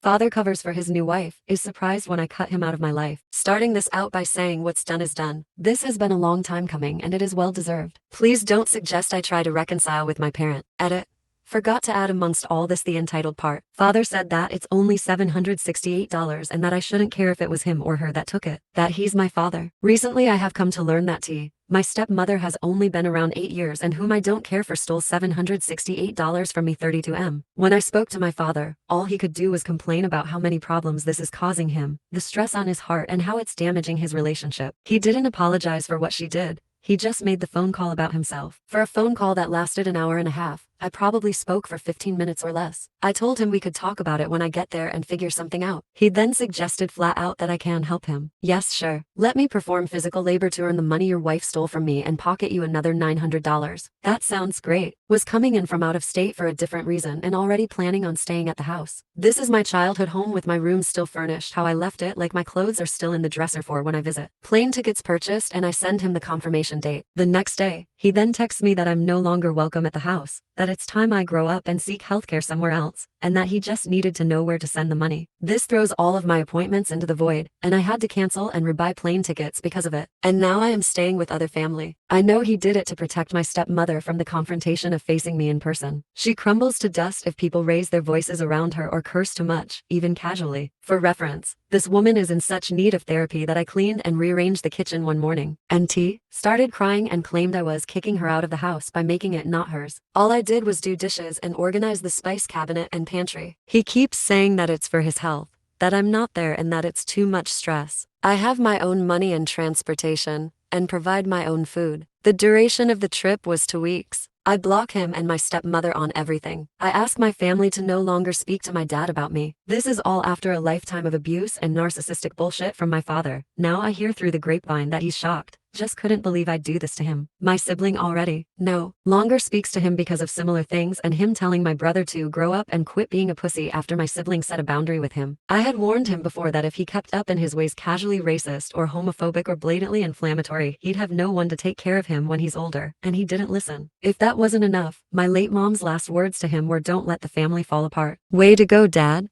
Father covers for his new wife, is surprised when I cut him out of my life, starting this out by saying what's done is done. This has been a long time coming and it is well deserved. Please don't suggest I try to reconcile with my parent. Edit. Forgot to add amongst all this the entitled part. Father said that it's only $768 and that I shouldn't care if it was him or her that took it. That he's my father. Recently I have come to learn that my stepmother has only been around 8 years and whom I don't care for stole $768 from me 32M. When I spoke to my father, all he could do was complain about how many problems this is causing him, the stress on his heart and how it's damaging his relationship. He didn't apologize for what she did. He just made the phone call about himself. For a phone call that lasted an hour and a half, I probably spoke for 15 minutes or less. I told him we could talk about it when I get there and figure something out. He then suggested flat out that I can help him. Yes, sure. Let me perform physical labor to earn the money your wife stole from me and pocket you another $900. That sounds great. Was coming in from out of state for a different reason and already planning on staying at the house. This is my childhood home with my room still furnished how I left it, like my clothes are still in the dresser for when I visit. Plane tickets purchased and I send him the confirmation date. The next day, he then texts me that I'm no longer welcome at the house, that it's time I grow up and seek healthcare somewhere else, and that he just needed to know where to send the money. This throws all of my appointments into the void, and I had to cancel and rebuy plane tickets because of it. And now I am staying with other family. I know he did it to protect my stepmother from the confrontation of facing me in person. She crumbles to dust if people raise their voices around her or curse too much, even casually. For reference, this woman is in such need of therapy that I cleaned and rearranged the kitchen one morning, and T started crying and claimed I was kicking her out of the house by making it not hers. All I did was do dishes and organize the spice cabinet and pantry. He keeps saying that it's for his health, that I'm not there and that it's too much stress. I have my own money and transportation, and provide my own food. The duration of the trip was 2 weeks. I block him and my stepmother on everything. I ask my family to no longer speak to my dad about me. This is all after a lifetime of abuse and narcissistic bullshit from my father. Now I hear through the grapevine that he's shocked. Just couldn't believe I'd do this to him. My sibling already no longer speaks to him because of similar things and him telling my brother to grow up and quit being a pussy after my sibling set a boundary with him. I had warned him before that if he kept up in his ways casually racist or homophobic or blatantly inflammatory, he'd have no one to take care of him when he's older, and he didn't listen. If that wasn't enough, my late mom's last words to him were, "Don't let the family fall apart." Way to go, Dad.